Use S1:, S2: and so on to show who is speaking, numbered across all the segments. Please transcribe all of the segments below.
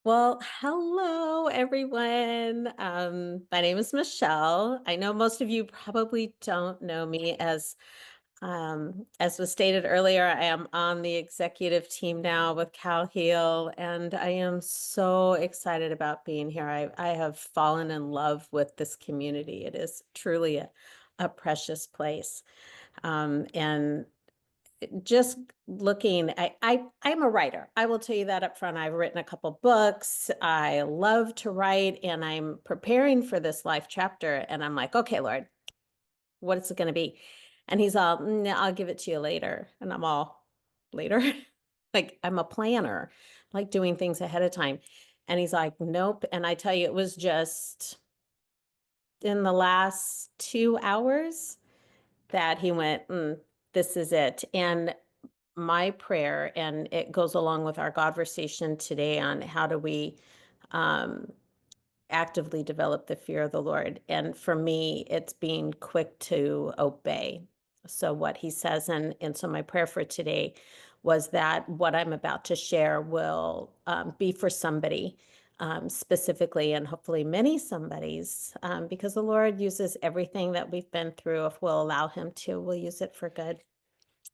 S1: Well, hello everyone. My name is Michelle. I know most of you probably don't know me as was stated earlier, I am on the executive team now with Cal Heal, and I am so excited about being here. I have fallen in love with this community. It is truly a precious place. And just looking, I'm a writer. I will tell you that up front. I've written a couple books. I love to write, and I'm preparing for this life chapter. And I'm like, okay, Lord, what is it going to be? And he's all, I'll give it to you later. And I'm all, later? Like, I'm a planner, like doing things ahead of time. And he's like, nope. And I tell you, it was just in the last 2 hours that he went, this is it. And my prayer, and it goes along with our conversation today on how do we um, actively develop the fear of the Lord. And for me, it's being quick to obey. So what he says, and so my prayer for today was that what I'm about to share will be for somebody specifically, and hopefully many somebodies, because the Lord uses everything that we've been through. If we'll allow him to, we'll use it for good.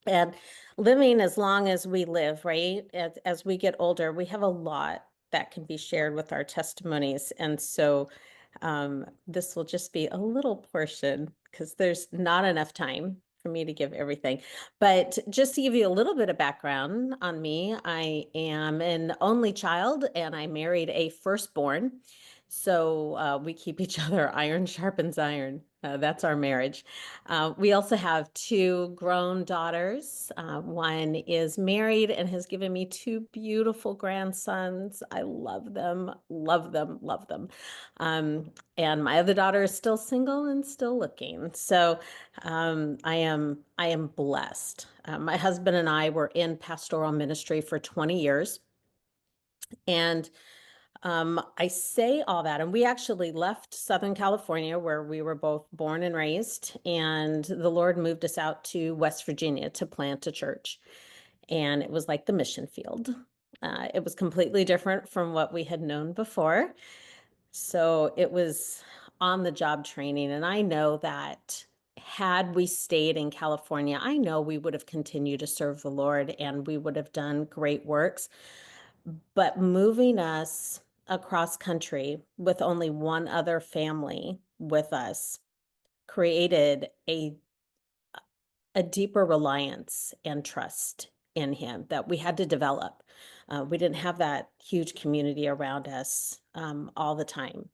S1: And living as long as we live, right? As we get older, we have a lot that can be shared with our testimonies. And so this will just be a little portion because there's not enough time for me to give everything. But just to give you a little bit of background on me, I am an only child and I married a firstborn. So we keep each other iron sharpens iron. That's our marriage. We also have two grown daughters. One is married and has given me two beautiful grandsons. I love them, love them, love them. And my other daughter is still single and still looking. So I am blessed. My husband and I were in pastoral ministry for 20 years. And I say all that, and we actually left Southern California, where we were both born and raised, and the Lord moved us out to West Virginia to plant a church. And it was like the mission field. It was completely different from what we had known before. So it was on the job training. And I know that had we stayed in California, I know we would have continued to serve the Lord and we would have done great works. But moving us across country with only one other family with us created a deeper reliance and trust in him that we had to develop. We didn't have that huge community around us all the time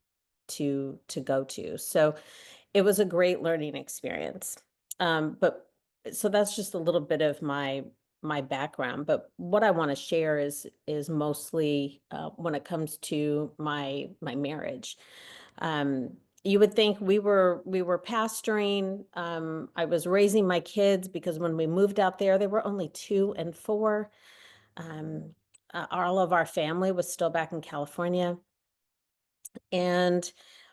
S1: to go to. So it was a great learning experience. But so that's just a little bit of my background. But what I want to share is mostly when it comes to my marriage. You would think we were pastoring. I was raising my kids because when we moved out there, they were only 2 and 4. Um, all of our family was still back in California, and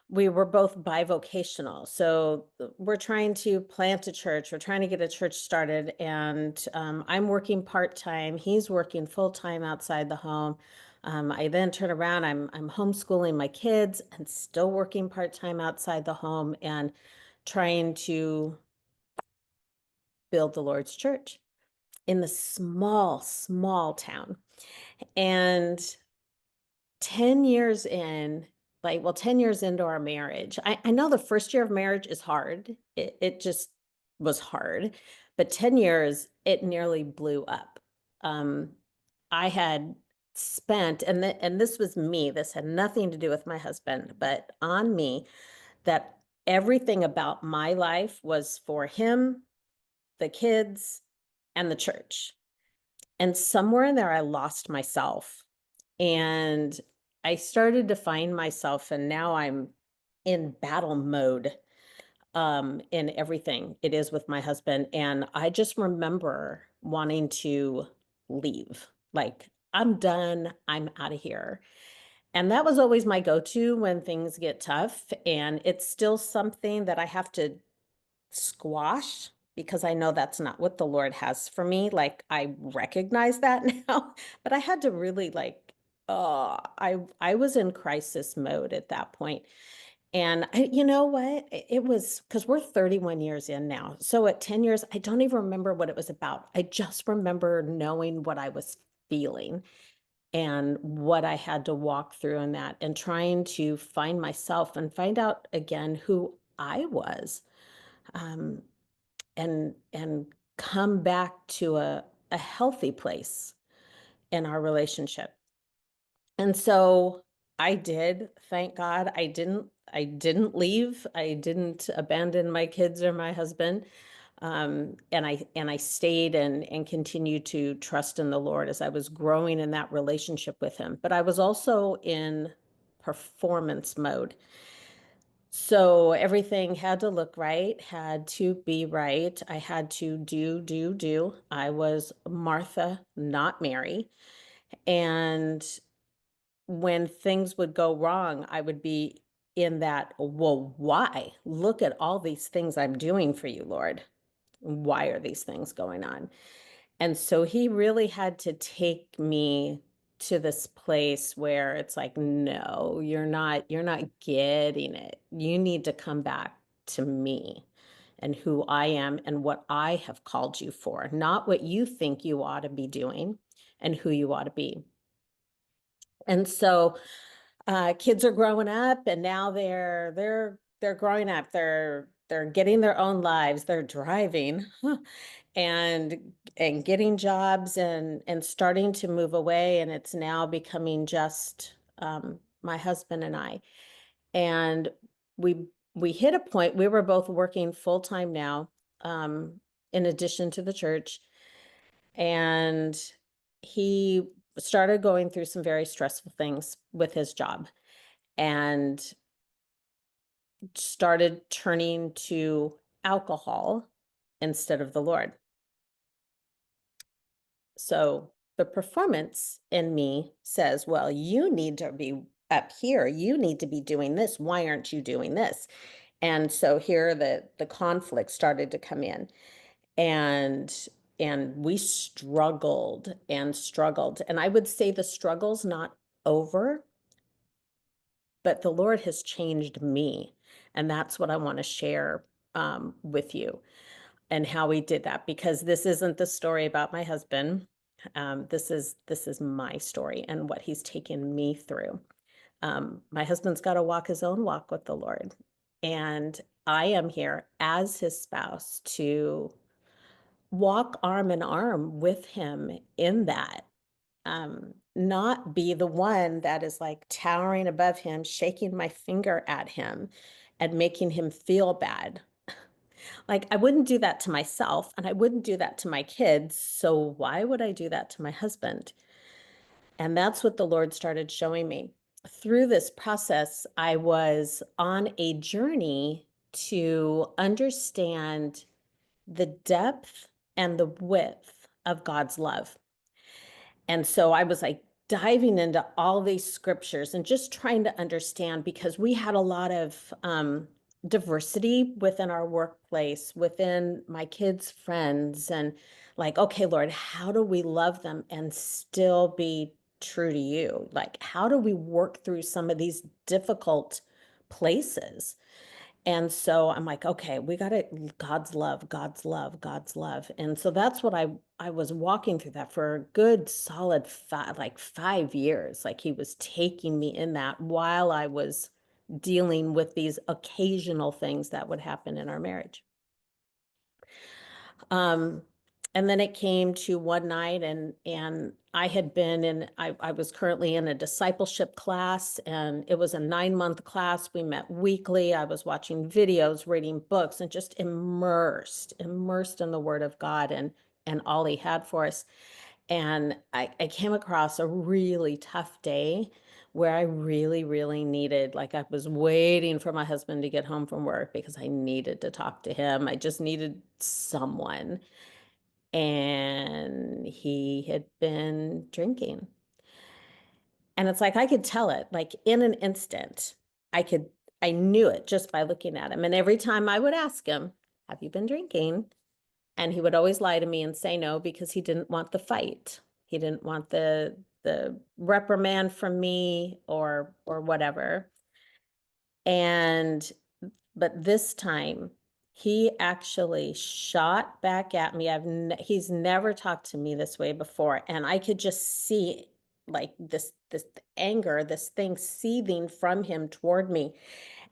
S1: we were both bivocational. So we're trying to plant a church. We're trying to get a church started, and I'm working part-time. He's working full-time outside the home. I then turn around. I'm homeschooling my kids and still working part-time outside the home and trying to build the Lord's church in the small, small town. And 10 years in, 10 years into our marriage, I know the first year of marriage is hard. It just was hard. But 10 years, it nearly blew up. Um, I had spent, and this was me, this had nothing to do with my husband, but on me, that everything about my life was for him, the kids, and the church. And somewhere in there, I lost myself. And I started to find myself, and now I'm in battle mode in everything it is with my husband. And I just remember wanting to leave. Like, I'm done, I'm out of here. And that was always my go-to when things get tough. And it's still something that I have to squash because I know that's not what the Lord has for me. Like, I recognize that now, but I had to really I was in crisis mode at that point. And you know what? It was because we're 31 years in now. So at 10 years, I don't even remember what it was about. I just remember knowing what I was feeling and what I had to walk through in that and trying to find myself and find out again who I was. Um, and come back to a healthy place in our relationship. And so I did, thank God. I didn't leave. I didn't abandon my kids or my husband. And I stayed and continued to trust in the Lord as I was growing in that relationship with him. But I was also in performance mode. So everything had to look right, had to be right. I had to do. I was Martha, not Mary. And when things would go wrong, I would be in that, well, why? Look at all these things I'm doing for you, Lord. Why are these things going on? And so he really had to take me to this place where it's like, no, you're not getting it. You need to come back to me and who I am and what I have called you for, not what you think you ought to be doing and who you ought to be. And so kids are growing up and now they're growing up. They're getting their own lives. They're driving and getting jobs and starting to move away. And it's now becoming just my husband and I. And we we hit a point, we were both working full time now, in addition to the church. And he started going through some very stressful things with his job and started turning to alcohol instead of the Lord. So the performance in me says, well, you need to be up here. You need to be doing this. Why aren't you doing this? And so here the conflict started to come in. And we struggled and struggled. And I would say the struggle's not over, but the Lord has changed me. And that's what I want to share with you and how we did that, because this isn't the story about my husband. This is my story and what he's taken me through. My husband's got to walk his own walk with the Lord. And I am here as his spouse to walk arm in arm with him in that. Not be the one that is like towering above him, shaking my finger at him and making him feel bad. Like I wouldn't do that to myself and I wouldn't do that to my kids. So why would I do that to my husband? And that's what the Lord started showing me. Through this process, I was on a journey to understand the depth and the width of God's love. And so I was like diving into all these scriptures and just trying to understand, because we had a lot of diversity within our workplace, within my kids' friends, and like, okay, Lord, how do we love them and still be true to you? Like, how do we work through some of these difficult places? And so I'm like, okay, we got it. God's love, God's love, God's love. And so that's what I was walking through that for a good solid 5 years. Like he was taking me in that while I was dealing with these occasional things that would happen in our marriage. Um, and then it came to one night and I was currently in a discipleship class, and it was a 9-month class. We met weekly. I was watching videos, reading books, and just immersed in the Word of God and all he had for us. And I came across a really tough day where I really, really needed, like I was waiting for my husband to get home from work because I needed to talk to him. I just needed someone. And he had been drinking. And it's like I could tell it, like in an instant. I knew it just by looking at him. And every time I would ask him, have you been drinking? And he would always lie to me and say no, because he didn't want the fight. He didn't want the reprimand from me or whatever. And but this time he actually shot back at me. He's never talked to me this way before, and I could just see like this anger, this thing seething from him toward me.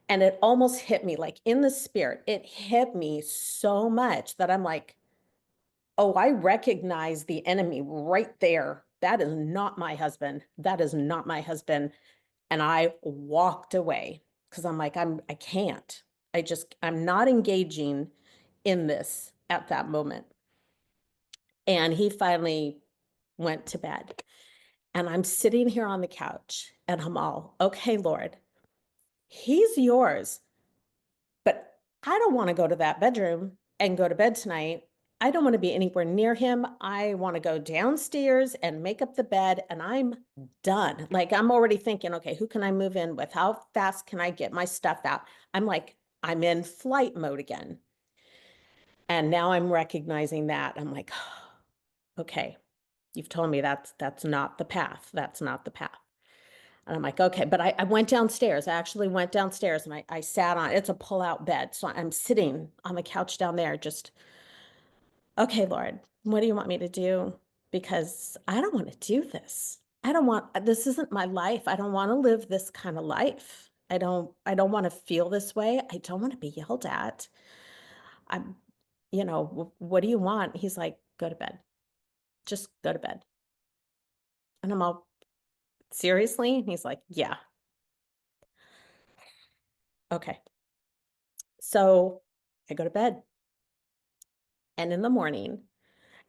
S1: And it almost hit me like in the spirit. It hit me so much that I'm like, oh, I recognize the enemy right there. That is not my husband. That is not my husband. And I walked away because I'm like, I can't. I'm not engaging in this at that moment. And he finally went to bed. And I'm sitting here on the couch and I'm all, okay, Lord, he's yours. But I don't want to go to that bedroom and go to bed tonight. I don't want to be anywhere near him. I want to go downstairs and make up the bed, and I'm done. Like, I'm already thinking, okay, who can I move in with? How fast can I get my stuff out? I'm like, I'm in flight mode again. And now I'm recognizing that. I'm like, okay, you've told me that's not the path. That's not the path. And I'm like, okay, but I went downstairs. I actually went downstairs and I sat on, it's a pull-out bed. So I'm sitting on the couch down there, just, okay, Lord, what do you want me to do? Because I don't want to do this. This isn't my life. I don't want to live this kind of life. I don't want to feel this way. I don't want to be yelled at. I'm, what do you want? He's like, go to bed. Just go to bed. And I'm all, seriously? And he's like, yeah, okay. So I go to bed. And in the morning,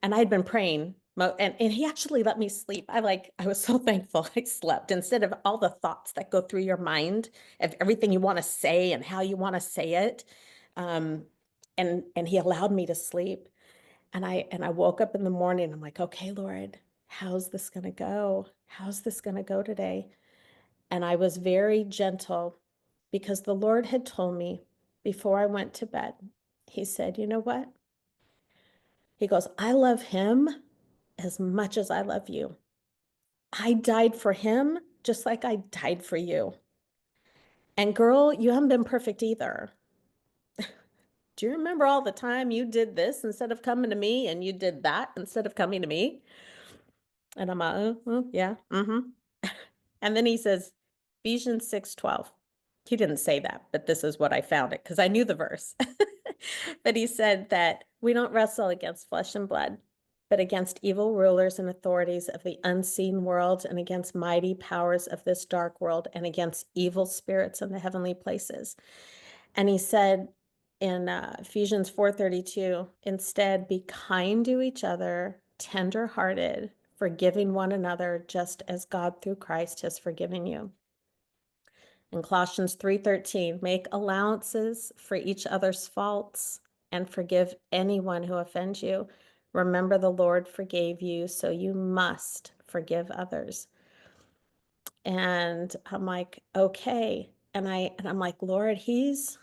S1: and I'd been praying, and he actually let me sleep. I was so thankful I slept instead of all the thoughts that go through your mind of everything you want to say and how you want to say it. Um, and he allowed me to sleep. And I woke up in the morning. I'm like, okay, Lord, how's this gonna go? How's this gonna go today? And I was very gentle because the Lord had told me before I went to bed, he said, you know what? He goes, I love him as much as I love you. I died for him just like I died for you. And girl, you haven't been perfect either. Do you remember all the time you did this instead of coming to me, and you did that instead of coming to me? And I'm like, yeah. And then he says, Ephesians 6:12. He didn't say that, but this is what I found it because I knew the verse. But he said that we don't wrestle against flesh and blood, but against evil rulers and authorities of the unseen world, and against mighty powers of this dark world, and against evil spirits in the heavenly places. And he said in Ephesians 4:32, instead, be kind to each other, tender-hearted, forgiving one another, just as God through Christ has forgiven you. In Colossians 3:13, make allowances for each other's faults and forgive anyone who offends you. Remember, the Lord forgave you, so you must forgive others. And I'm like, okay. And I'm like, Lord, he's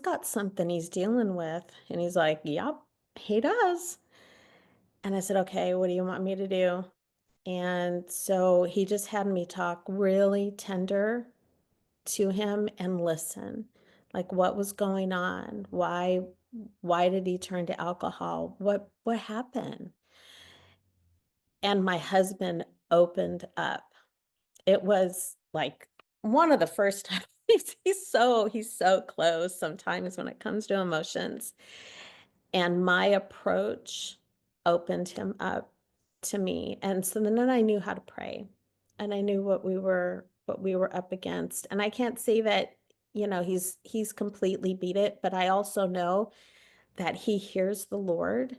S1: got something he's dealing with. And he's like, yep, he does. And I said, okay, what do you want me to do? And so he just had me talk really tender to him and listen, like what was going on, why did he turn to alcohol, what happened. And my husband opened up. It was like one of the first times. He's so close sometimes when it comes to emotions, and my approach opened him up to me. And so then I knew how to pray, and I knew what we were up against. And I can't say that, he's completely beat it, but I also know that he hears the Lord.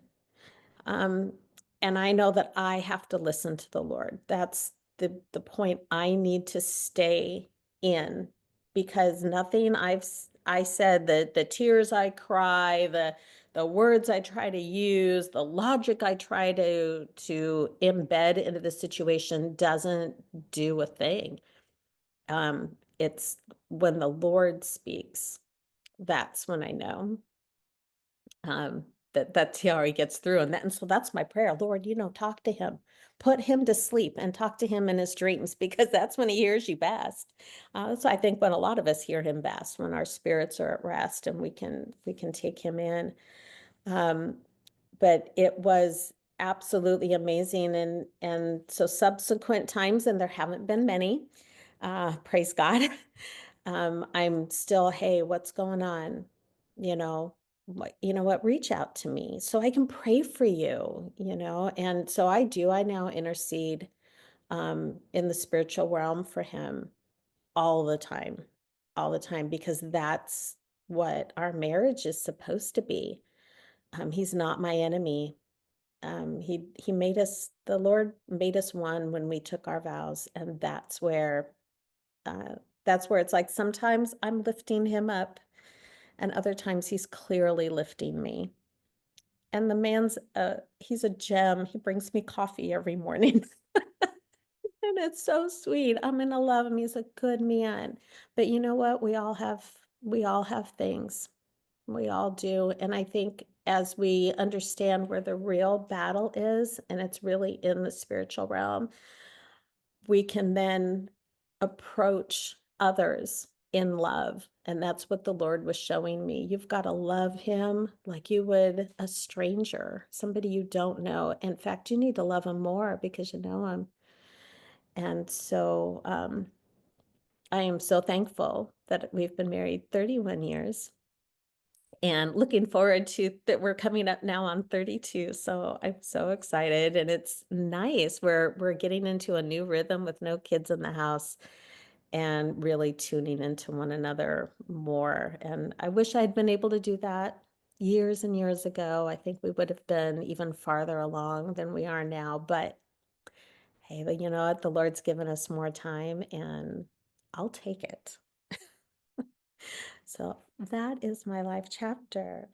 S1: Um, and I know that I have to listen to the Lord. That's the point I need to stay in, because nothing I said, the tears I cry, the words I try to use, the logic I try to embed into the situation doesn't do a thing. It's when the Lord speaks, that's when I know. that's how he gets through, and so that's my prayer, Lord, talk to him. Put him to sleep and talk to him in his dreams because that's when he hears you best. So I think when a lot of us hear him best, when our spirits are at rest and we can take him in. Um, but it was absolutely amazing, and so subsequent times, and there haven't been many, praise God. I'm still, hey, what's going on? You know what, reach out to me so I can pray for you. And so I do. I now intercede in the spiritual realm for him all the time, all the time, because that's what our marriage is supposed to be. He's not my enemy. He made us, the Lord made us one when we took our vows, and uh, that's where it's like sometimes I'm lifting him up, and other times he's clearly lifting me. And the man's he's a gem. He brings me coffee every morning. And it's so sweet. I'm gonna love him. He's a good man. But you know what? We all have things. We all do. And I think as we understand where the real battle is, and it's really in the spiritual realm, we can then approach others in love. And that's what the Lord was showing me. You've got to love him like you would a stranger, somebody you don't know. In fact, you need to love him more because you know him. And so I am so thankful that we've been married 31 years and looking forward to that we're coming up now on 32. So I'm so excited and it's nice. We're getting into a new rhythm with no kids in the house and really tuning into one another more. And I wish I'd been able to do that years and years ago. I think we would have been even farther along than we are now. But hey, but you know what? The Lord's given us more time and I'll take it. So that is my life chapter.